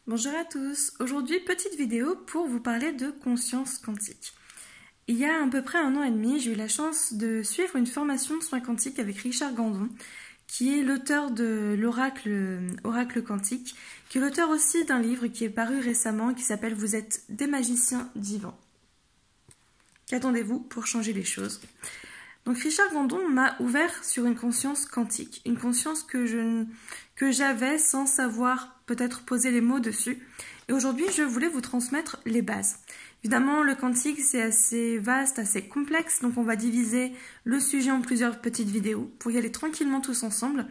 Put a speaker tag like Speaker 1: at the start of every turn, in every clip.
Speaker 1: Bonjour à tous, aujourd'hui petite vidéo pour vous parler de conscience quantique. Il y a à peu près 1 an et demi, j'ai eu la chance de suivre une formation de soins quantiques avec Richard Gandon, qui est l'auteur de l'Oracle quantique, qui est l'auteur aussi d'un livre qui est paru récemment qui s'appelle « Vous êtes des magiciens divins ». Qu'attendez-vous pour changer les choses ? Donc Richard Gandon m'a ouvert sur une conscience quantique, une conscience que j'avais sans savoir peut-être poser les mots dessus. Et aujourd'hui, je voulais vous transmettre les bases. Évidemment, le quantique, c'est assez vaste, assez complexe, donc on va diviser le sujet en plusieurs petites vidéos pour y aller tranquillement tous ensemble.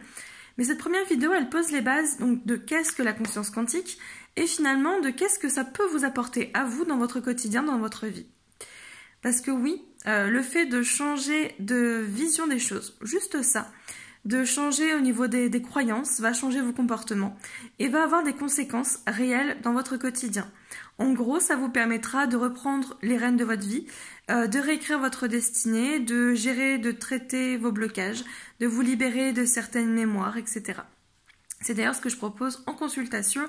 Speaker 1: Mais cette première vidéo, elle pose les bases donc, de qu'est-ce que la conscience quantique et finalement de qu'est-ce que ça peut vous apporter à vous dans votre quotidien, dans votre vie. Parce que oui, le fait de changer de vision des choses, juste ça, de changer au niveau des croyances, va changer vos comportements et va avoir des conséquences réelles dans votre quotidien. En gros, ça vous permettra de reprendre les rênes de votre vie, de réécrire votre destinée, de gérer, de traiter vos blocages, de vous libérer de certaines mémoires, etc. C'est d'ailleurs ce que je propose en consultation,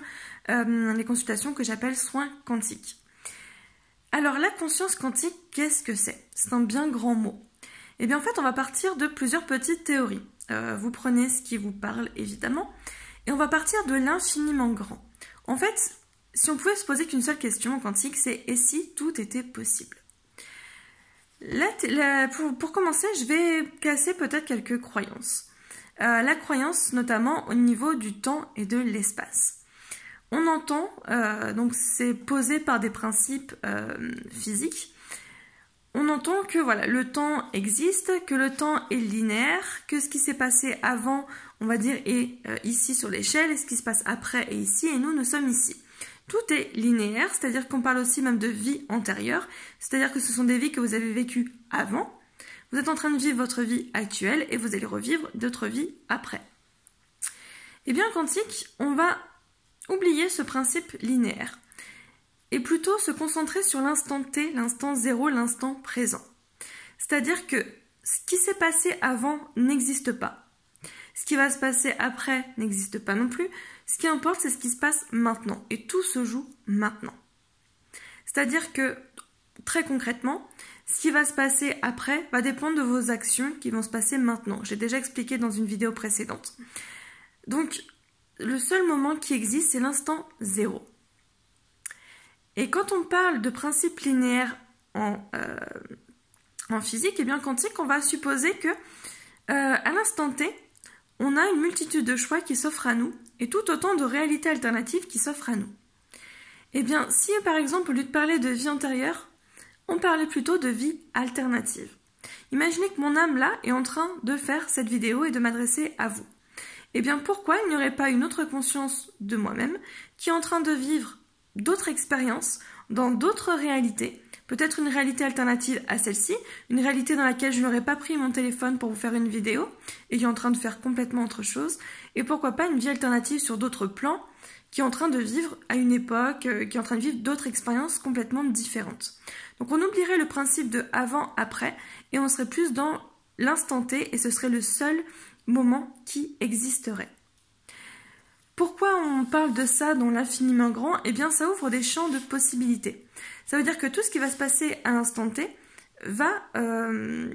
Speaker 1: les consultations que j'appelle soins quantiques. Alors la conscience quantique, qu'est-ce que c'est? C'est un bien grand mot. Et bien en fait, on va partir de plusieurs petites théories. Vous prenez ce qui vous parle évidemment, et on va partir de l'infiniment grand. En fait, si on pouvait se poser qu'une seule question en quantique, c'est « et si tout était possible ?» Pour commencer, je vais casser peut-être quelques croyances. La croyance notamment au niveau du temps et de l'espace. On entend, donc c'est posé par des principes physiques, on entend que voilà, le temps existe, que le temps est linéaire, que ce qui s'est passé avant, on va dire, est ici sur l'échelle, et ce qui se passe après est ici, et nous sommes ici. Tout est linéaire, c'est-à-dire qu'on parle aussi même de vie antérieure, c'est-à-dire que ce sont des vies que vous avez vécues avant, vous êtes en train de vivre votre vie actuelle, et vous allez revivre d'autres vies après. Et bien, en quantique, on va oublier ce principe linéaire et plutôt se concentrer sur l'instant T, l'instant zéro, l'instant présent. C'est-à-dire que ce qui s'est passé avant n'existe pas. Ce qui va se passer après n'existe pas non plus. Ce qui importe, c'est ce qui se passe maintenant. Et tout se joue maintenant. C'est-à-dire que, très concrètement, ce qui va se passer après va dépendre de vos actions qui vont se passer maintenant. J'ai déjà expliqué dans une vidéo précédente. Donc, le seul moment qui existe, c'est l'instant zéro. Et quand on parle de principe linéaire en physique, et bien quantique, on va supposer que à l'instant T, on a une multitude de choix qui s'offrent à nous et tout autant de réalités alternatives qui s'offrent à nous. Et bien, si par exemple, au lieu de parler de vie antérieure, on parlait plutôt de vie alternative. Imaginez que mon âme là est en train de faire cette vidéo et de m'adresser à vous. Eh bien, pourquoi il n'y aurait pas une autre conscience de moi-même qui est en train de vivre d'autres expériences dans d'autres réalités, peut-être une réalité alternative à celle-ci, une réalité dans laquelle je n'aurais pas pris mon téléphone pour vous faire une vidéo et qui est en train de faire complètement autre chose, et pourquoi pas une vie alternative sur d'autres plans qui est en train de vivre à une époque, qui est en train de vivre d'autres expériences complètement différentes. Donc on oublierait le principe de avant-après et on serait plus dans l'instant T et ce serait le seul moment qui existerait. Pourquoi on parle de ça dans l'infiniment grand? Eh bien, ça ouvre des champs de possibilités. Ça veut dire que tout ce qui va se passer à l'instant T va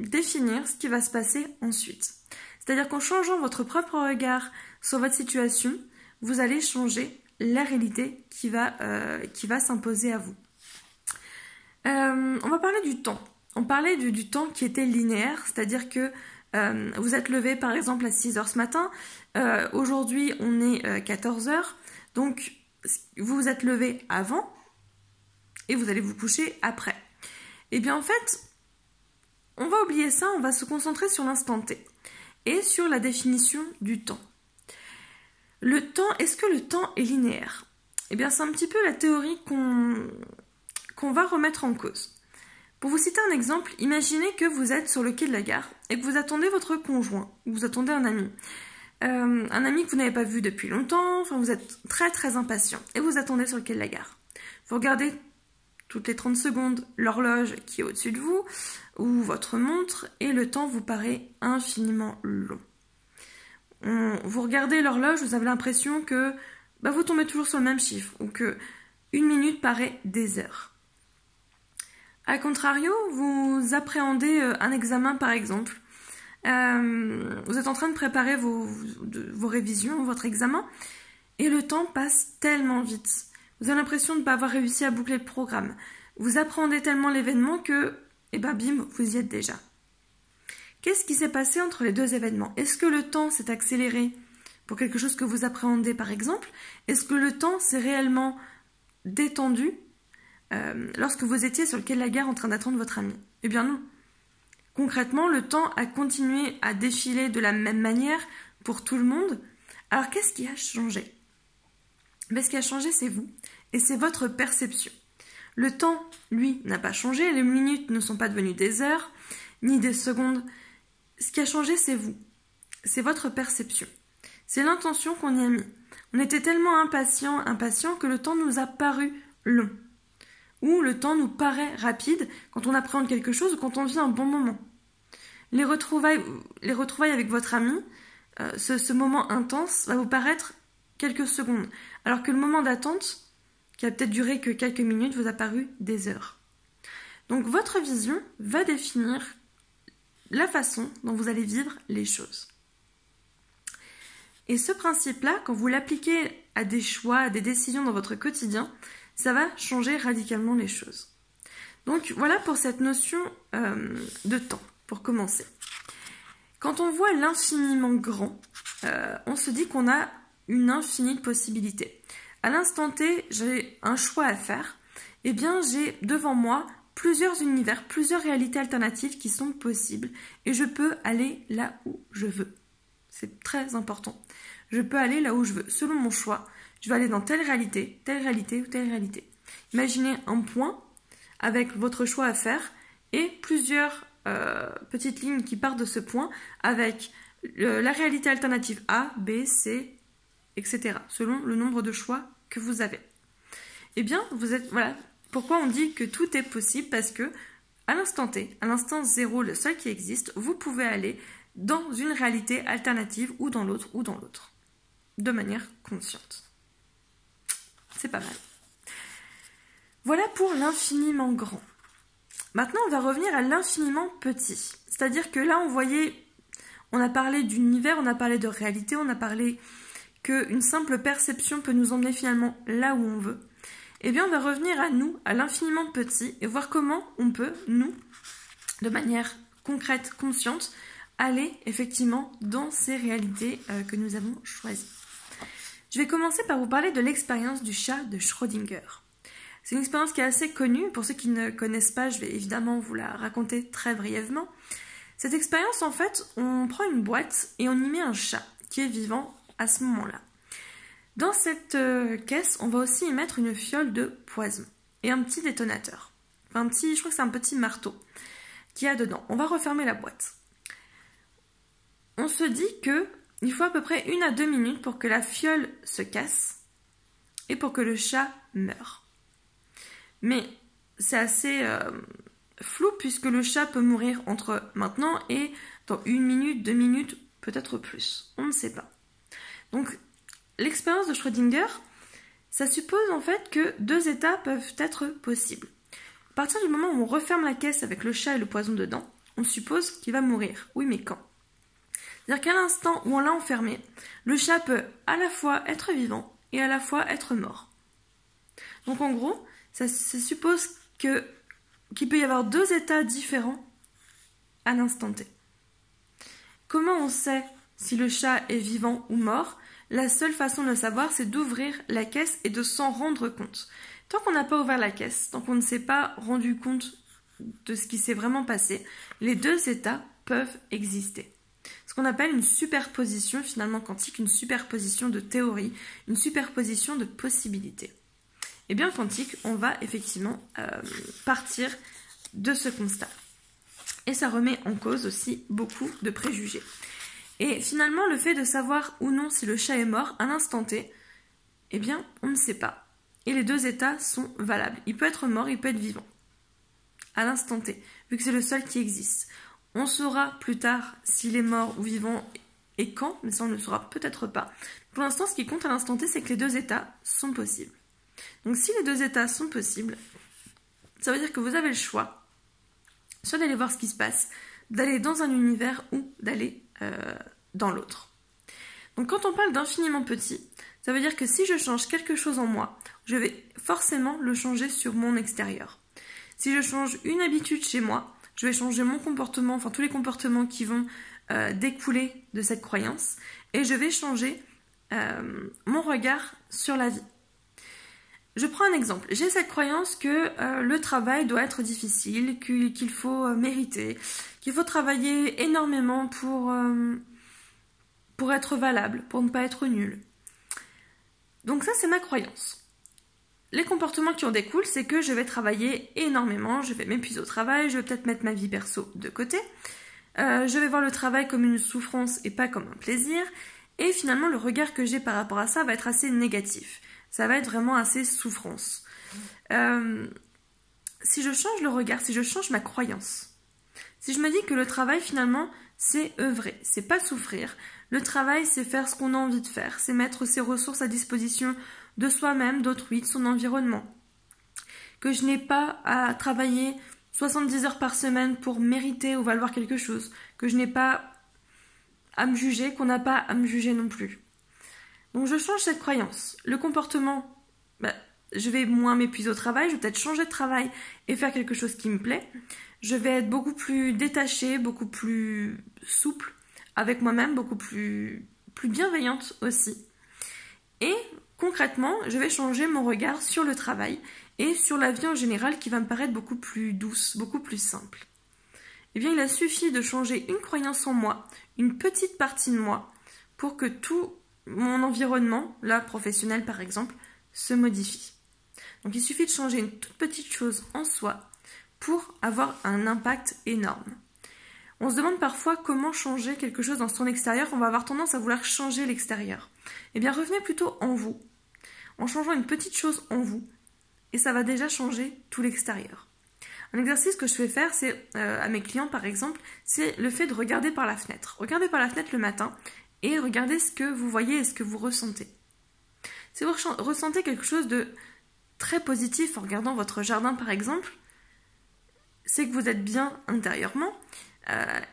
Speaker 1: définir ce qui va se passer ensuite. C'est-à-dire qu'en changeant votre propre regard sur votre situation, vous allez changer la réalité qui va s'imposer à vous. On va parler du temps. On parlait du temps qui était linéaire, c'est-à-dire que vous êtes levé par exemple à 6 h ce matin, aujourd'hui on est 14 h, donc vous vous êtes levé avant et vous allez vous coucher après. Et bien en fait, on va oublier ça, on va se concentrer sur l'instant T et sur la définition du temps. Le temps, est-ce que le temps est linéaire? Eh bien c'est un petit peu la théorie qu'on va remettre en cause. Pour vous citer un exemple, imaginez que vous êtes sur le quai de la gare et que vous attendez votre conjoint, ou vous attendez un ami. Un ami que vous n'avez pas vu depuis longtemps, enfin vous êtes très très impatient et vous attendez sur le quai de la gare. Vous regardez toutes les 30 secondes l'horloge qui est au-dessus de vous, ou votre montre, et le temps vous paraît infiniment long. Vous regardez l'horloge, vous avez l'impression que vous tombez toujours sur le même chiffre, ou que 1 minute paraît des heures. A contrario, vous appréhendez un examen par exemple. Vous êtes en train de préparer vos révisions, votre examen, et le temps passe tellement vite. Vous avez l'impression de ne pas avoir réussi à boucler le programme. Vous appréhendez tellement l'événement que, bim, vous y êtes déjà. Qu'est-ce qui s'est passé entre les deux événements? Est-ce que le temps s'est accéléré pour quelque chose que vous appréhendez par exemple? Est-ce que le temps s'est réellement détendu lorsque vous étiez sur le quai de la gare en train d'attendre votre ami? Eh bien non. Concrètement, le temps a continué à défiler de la même manière pour tout le monde. Alors qu'est-ce qui a changé? Ce qui a changé, c'est vous, et c'est votre perception. Le temps, lui, n'a pas changé, les minutes ne sont pas devenues des heures, ni des secondes. Ce qui a changé, c'est vous. C'est votre perception. C'est l'intention qu'on y a mis. On était tellement impatients que le temps nous a paru long. Ou le temps nous paraît rapide quand on appréhende quelque chose ou quand on vit un bon moment. Les retrouvailles avec votre ami, ce moment intense, va vous paraître quelques secondes, alors que le moment d'attente, qui a peut-être duré que quelques minutes, vous a paru des heures. Donc votre vision va définir la façon dont vous allez vivre les choses. Et ce principe-là, quand vous l'appliquez à des choix, à des décisions dans votre quotidien, ça va changer radicalement les choses. Donc voilà pour cette notion de temps, pour commencer. Quand on voit l'infiniment grand, on se dit qu'on a une infinie de possibilités. À l'instant T, j'ai un choix à faire. Eh bien, j'ai devant moi plusieurs univers, plusieurs réalités alternatives qui sont possibles. Et je peux aller là où je veux. C'est très important. Je peux aller là où je veux. Selon mon choix, je vais aller dans telle réalité ou telle réalité. Imaginez un point avec votre choix à faire et plusieurs petites lignes qui partent de ce point avec la réalité alternative A, B, C, etc. selon le nombre de choix que vous avez. Eh bien, voilà pourquoi on dit que tout est possible, parce que à l'instant T, à l'instant zéro, le seul qui existe, vous pouvez aller dans une réalité alternative ou dans l'autre, de manière consciente. C'est pas mal. Voilà pour l'infiniment grand. Maintenant, on va revenir à l'infiniment petit. C'est-à-dire que là, on a parlé d'univers, on a parlé de réalité, on a parlé qu'une simple perception peut nous emmener finalement là où on veut. Eh bien, on va revenir à nous, à l'infiniment petit, et voir comment on peut, nous, de manière concrète, consciente, aller effectivement dans ces réalités que nous avons choisies. Je vais commencer par vous parler de l'expérience du chat de Schrödinger. C'est une expérience qui est assez connue. Pour ceux qui ne connaissent pas, je vais évidemment vous la raconter très brièvement. Cette expérience, en fait, on prend une boîte et on y met un chat qui est vivant à ce moment-là. Dans cette caisse, on va aussi y mettre une fiole de poison et un petit détonateur. Enfin, je crois que c'est un petit marteau qu'il y a dedans. On va refermer la boîte. On se dit qu'il faut à peu près 1 à 2 minutes pour que la fiole se casse et pour que le chat meure. Mais c'est assez flou puisque le chat peut mourir entre maintenant et dans 1 minute, 2 minutes, peut-être plus. On ne sait pas. Donc, l'expérience de Schrödinger, ça suppose en fait que 2 états peuvent être possibles. À partir du moment où on referme la caisse avec le chat et le poison dedans, on suppose qu'il va mourir. Oui, mais quand? C'est-à-dire qu'à l'instant où on l'a enfermé, le chat peut à la fois être vivant et à la fois être mort. Donc en gros, ça suppose qu'il peut y avoir 2 états différents à l'instant T. Comment on sait si le chat est vivant ou mort? La seule façon de le savoir, c'est d'ouvrir la caisse et de s'en rendre compte. Tant qu'on n'a pas ouvert la caisse, tant qu'on ne s'est pas rendu compte de ce qui s'est vraiment passé, les 2 états peuvent exister. Ce qu'on appelle une superposition finalement quantique, une superposition de théories, une superposition de possibilités. Et bien en quantique, on va effectivement partir de ce constat. Et ça remet en cause aussi beaucoup de préjugés. Et finalement, le fait de savoir ou non si le chat est mort à l'instant T, eh bien, on ne sait pas. Et les 2 états sont valables. Il peut être mort, il peut être vivant. À l'instant T, vu que c'est le seul qui existe. On saura plus tard s'il est mort ou vivant et quand, mais ça on ne le saura peut-être pas. Pour l'instant, ce qui compte à l'instant T, c'est que les deux états sont possibles. Donc si les deux états sont possibles, ça veut dire que vous avez le choix, soit d'aller voir ce qui se passe, d'aller dans un univers ou d'aller dans l'autre. Donc quand on parle d'infiniment petit, ça veut dire que si je change quelque chose en moi, je vais forcément le changer sur mon extérieur. Si je change une habitude chez moi, je vais changer mon comportement, enfin tous les comportements qui vont découler de cette croyance, et je vais changer mon regard sur la vie. Je prends un exemple. J'ai cette croyance que le travail doit être difficile, qu'il faut mériter, qu'il faut travailler énormément pour être valable, pour ne pas être nul. Donc ça, c'est ma croyance. Les comportements qui en découlent, c'est que je vais travailler énormément, je vais m'épuiser au travail, je vais peut-être mettre ma vie perso de côté, je vais voir le travail comme une souffrance et pas comme un plaisir, et finalement le regard que j'ai par rapport à ça va être assez négatif. Ça va être vraiment assez souffrance. Si je change le regard, si je change ma croyance, si je me dis que le travail finalement c'est œuvrer, c'est pas souffrir, le travail c'est faire ce qu'on a envie de faire, c'est mettre ses ressources à disposition de soi-même, d'autrui, de son environnement, que je n'ai pas à travailler 70 heures par semaine pour mériter ou valoir quelque chose, que je n'ai pas à me juger, qu'on n'a pas à me juger non plus. Donc je change cette croyance. Le comportement, je vais moins m'épuiser au travail, je vais peut-être changer de travail et faire quelque chose qui me plaît. Je vais être beaucoup plus détachée, beaucoup plus souple avec moi-même, beaucoup plus bienveillante aussi. Et concrètement, je vais changer mon regard sur le travail et sur la vie en général qui va me paraître beaucoup plus douce, beaucoup plus simple. Eh bien, il a suffi de changer une croyance en moi, une petite partie de moi, pour que tout mon environnement, là professionnel par exemple, se modifie. Donc il suffit de changer une toute petite chose en soi pour avoir un impact énorme. On se demande parfois comment changer quelque chose dans son extérieur, on va avoir tendance à vouloir changer l'extérieur. Eh bien revenez plutôt en vous, en changeant une petite chose en vous, et ça va déjà changer tout l'extérieur. Un exercice que je fais faire, c'est à mes clients par exemple, c'est le fait de regarder par la fenêtre. Regardez par la fenêtre le matin et regardez ce que vous voyez et ce que vous ressentez. Si vous ressentez quelque chose de très positif en regardant votre jardin par exemple, c'est que vous êtes bien intérieurement.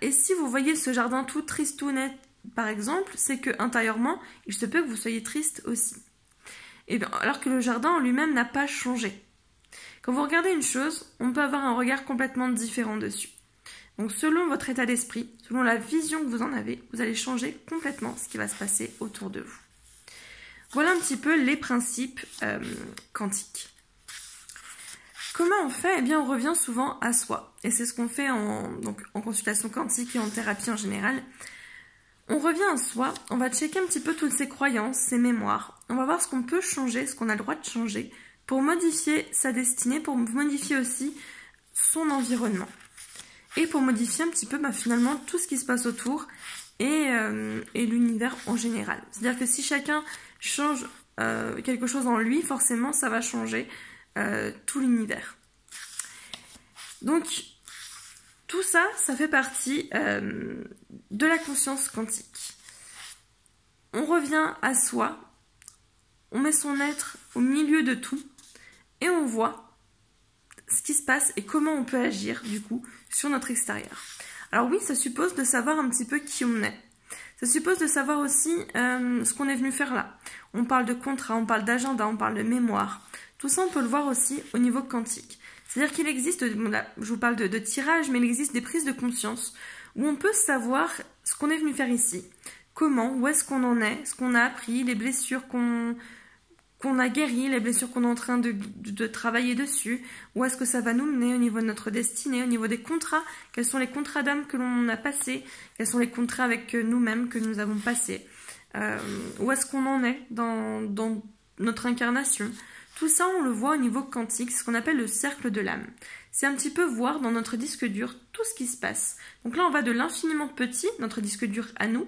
Speaker 1: Et si vous voyez ce jardin tout triste, tout net par exemple, c'est que intérieurement, il se peut que vous soyez triste aussi. Et bien, alors que le jardin en lui-même n'a pas changé. Quand vous regardez une chose, on peut avoir un regard complètement différent dessus. Donc selon votre état d'esprit, selon la vision que vous en avez, vous allez changer complètement ce qui va se passer autour de vous. Voilà un petit peu les principes quantiques. Comment on fait? Eh bien, on revient souvent à soi. Et c'est ce qu'on fait en consultation quantique et en thérapie en général. On revient à soi, on va checker un petit peu toutes ses croyances, ses mémoires. On va voir ce qu'on peut changer, ce qu'on a le droit de changer, pour modifier sa destinée, pour modifier aussi son environnement. Et pour modifier un petit peu finalement tout ce qui se passe autour et l'univers en général. C'est-à-dire que si chacun change quelque chose en lui, forcément ça va changer tout l'univers. Donc tout ça, ça fait partie de la conscience quantique. On revient à soi, on met son être au milieu de tout et on voit ce qui se passe et comment on peut agir du coup sur notre extérieur. Alors oui, ça suppose de savoir un petit peu qui on est. Ça suppose de savoir aussi ce qu'on est venu faire là. On parle de contrat, on parle d'agenda, on parle de mémoire. Tout ça, on peut le voir aussi au niveau quantique. C'est-à-dire qu'il existe, là, je vous parle de tirage, mais il existe des prises de conscience où on peut savoir ce qu'on est venu faire ici. Comment, où est-ce qu'on en est, ce qu'on a appris, les blessures qu'on a guéries, les blessures qu'on est en train de travailler dessus, où est-ce que ça va nous mener au niveau de notre destinée, au niveau des contrats, quels sont les contrats d'âme que l'on a passés, quels sont les contrats avec nous-mêmes que nous avons passés, où est-ce qu'on en est dans notre incarnation. Tout ça, on le voit au niveau quantique, ce qu'on appelle le cercle de l'âme. C'est un petit peu voir dans notre disque dur tout ce qui se passe. Donc là, on va de l'infiniment petit, notre disque dur à nous,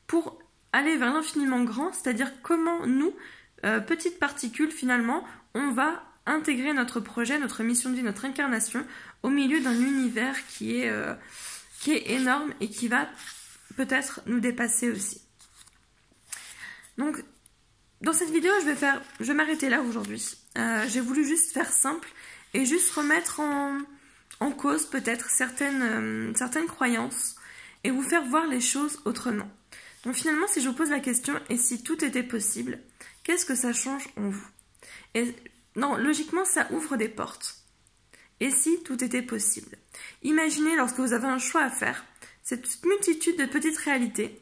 Speaker 1: pour aller vers l'infiniment grand, c'est-à-dire comment nous, petites particules finalement, on va intégrer notre projet, notre mission de vie, notre incarnation au milieu d'un univers qui est énorme et qui va peut-être nous dépasser aussi. Donc, dans cette vidéo, je vais m'arrêter là aujourd'hui. J'ai voulu juste faire simple et juste remettre en cause peut-être certaines croyances et vous faire voir les choses autrement. Donc finalement, si je vous pose la question, et si tout était possible, qu'est-ce que ça change en vous? Et non, logiquement, ça ouvre des portes. Et si tout était possible? Imaginez lorsque vous avez un choix à faire, cette multitude de petites réalités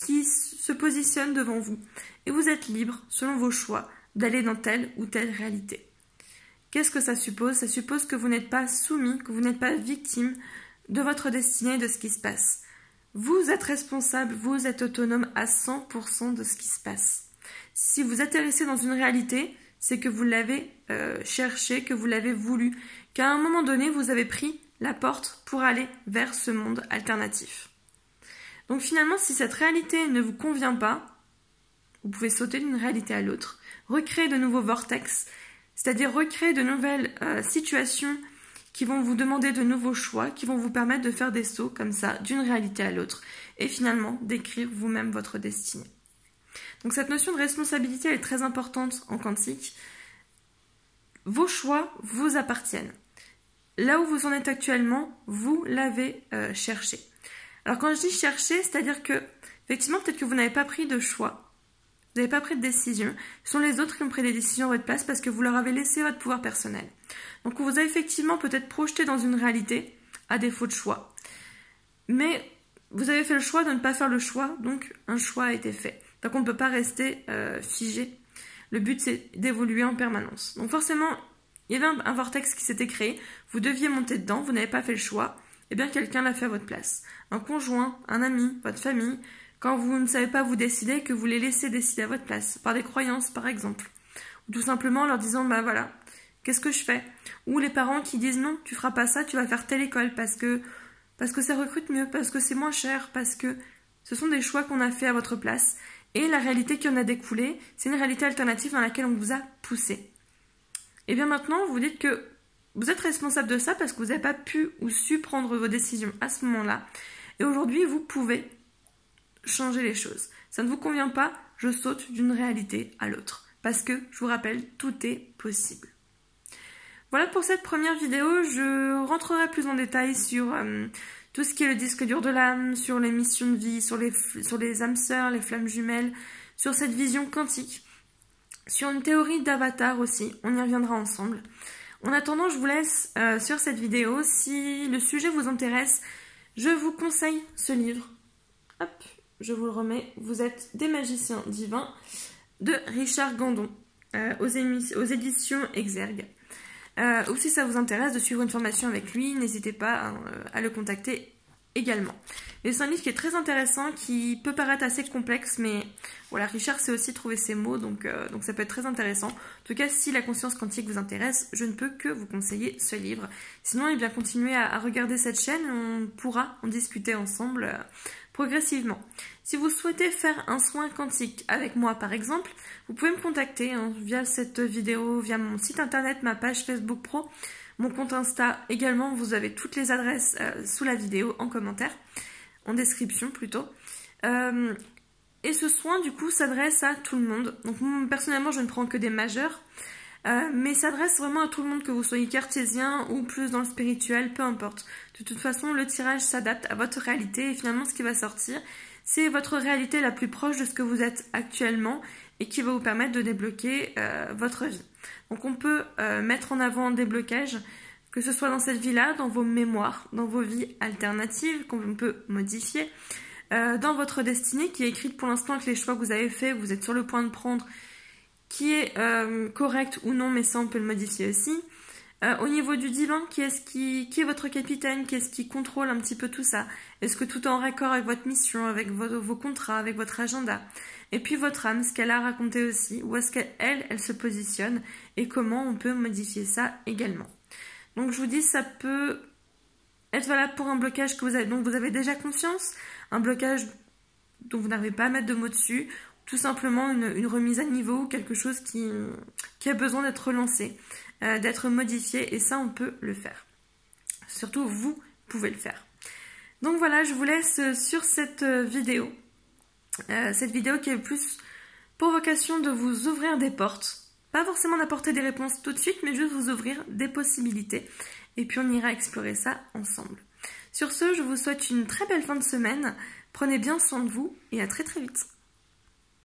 Speaker 1: qui se positionnent devant vous, et vous êtes libre, selon vos choix, d'aller dans telle ou telle réalité. Qu'est-ce que ça suppose? Ça suppose que vous n'êtes pas soumis, que vous n'êtes pas victime de votre destinée, de ce qui se passe. Vous êtes responsable, vous êtes autonome à 100% de ce qui se passe. Si vous atterrissez dans une réalité, c'est que vous l'avez cherché, que vous l'avez voulu, qu'à un moment donné, vous avez pris la porte pour aller vers ce monde alternatif. Donc finalement, si cette réalité ne vous convient pas, vous pouvez sauter d'une réalité à l'autre, recréer de nouveaux vortex, c'est-à-dire recréer de nouvelles situations qui vont vous demander de nouveaux choix, qui vont vous permettre de faire des sauts comme ça, d'une réalité à l'autre, et finalement d'écrire vous-même votre destinée. Donc cette notion de responsabilité est très importante en quantique. Vos choix vous appartiennent. Là où vous en êtes actuellement, vous l'avez cherché. Alors quand je dis chercher, c'est-à-dire que, effectivement, peut-être que vous n'avez pas pris de choix, vous n'avez pas pris de décision, ce sont les autres qui ont pris des décisions à votre place parce que vous leur avez laissé votre pouvoir personnel. Donc vous avez effectivement peut-être projeté dans une réalité à défaut de choix. Mais vous avez fait le choix de ne pas faire le choix, donc un choix a été fait. Donc on ne peut pas rester figé. Le but c'est d'évoluer en permanence. Donc forcément, il y avait un vortex qui s'était créé, vous deviez monter dedans, vous n'avez pas fait le choix, et bien quelqu'un l'a fait à votre place. Un conjoint, un ami, votre famille, quand vous ne savez pas vous décider, que vous les laissez décider à votre place, par des croyances par exemple. Ou tout simplement en leur disant, bah voilà, qu'est-ce que je fais? Ou les parents qui disent, non, tu feras pas ça, tu vas faire telle école parce que ça recrute mieux, parce que c'est moins cher, parce que ce sont des choix qu'on a fait à votre place. Et la réalité qui en a découlé, c'est une réalité alternative dans laquelle on vous a poussé. Et bien maintenant, vous dites que vous êtes responsable de ça parce que vous n'avez pas pu ou su prendre vos décisions à ce moment-là. Et aujourd'hui, vous pouvez changer les choses. Ça ne vous convient pas, je saute d'une réalité à l'autre. Parce que, je vous rappelle, tout est possible. Voilà pour cette première vidéo. Je rentrerai plus en détail sur tout ce qui est le disque dur de l'âme, sur les missions de vie, sur les âmes sœurs, les flammes jumelles, sur cette vision quantique, sur une théorie d'avatar aussi. On y reviendra ensemble. En attendant, je vous laisse sur cette vidéo. Si le sujet vous intéresse, je vous conseille ce livre. Hop, je vous le remets. Vous êtes des magiciens divins de Richard Gandon aux éditions Exergue. Ou si ça vous intéresse de suivre une formation avec lui, n'hésitez pas à le contacter également. Et c'est un livre qui est très intéressant, qui peut paraître assez complexe, mais voilà, Richard sait aussi trouver ses mots, donc ça peut être très intéressant. En tout cas, si la conscience quantique vous intéresse, je ne peux que vous conseiller ce livre. Sinon, eh bien, continuez à regarder cette chaîne, on pourra en discuter ensemble progressivement. Si vous souhaitez faire un soin quantique avec moi par exemple, vous pouvez me contacter via cette vidéo, via mon site internet, ma page Facebook Pro, mon compte Insta également, vous avez toutes les adresses sous la vidéo en commentaire, en description plutôt. Et ce soin du coup s'adresse à tout le monde. Donc personnellement je ne prends que des majeurs, mais s'adresse vraiment à tout le monde, que vous soyez cartésien ou plus dans le spirituel, peu importe. De toute façon, le tirage s'adapte à votre réalité et finalement ce qui va sortir, c'est votre réalité la plus proche de ce que vous êtes actuellement et qui va vous permettre de débloquer votre vie. Donc on peut mettre en avant des blocages, que ce soit dans cette vie-là, dans vos mémoires, dans vos vies alternatives qu'on peut modifier, dans votre destinée qui est écrite pour l'instant avec les choix que vous avez faits, vous êtes sur le point de prendre, qui est correct ou non, mais ça on peut le modifier aussi. Au niveau du divin, qui est votre capitaine, qui est-ce qui contrôle un petit peu tout ça? Est-ce que tout est en raccord avec votre mission, avec vos contrats, avec votre agenda? Et puis votre âme, ce qu'elle a raconté aussi, où est-ce qu'elle se positionne et comment on peut modifier ça également. Donc je vous dis, ça peut être valable pour un blocage dont vous avez déjà conscience, un blocage dont vous n'arrivez pas à mettre de mots dessus, tout simplement une remise à niveau, quelque chose qui a besoin d'être relancé, d'être modifié, et ça on peut le faire. Surtout vous pouvez le faire. Donc voilà, je vous laisse sur cette vidéo. Cette vidéo qui est plus pour vocation de vous ouvrir des portes. Pas forcément d'apporter des réponses tout de suite, mais juste vous ouvrir des possibilités. Et puis on ira explorer ça ensemble. Sur ce, je vous souhaite une très belle fin de semaine. Prenez bien soin de vous et à très très vite.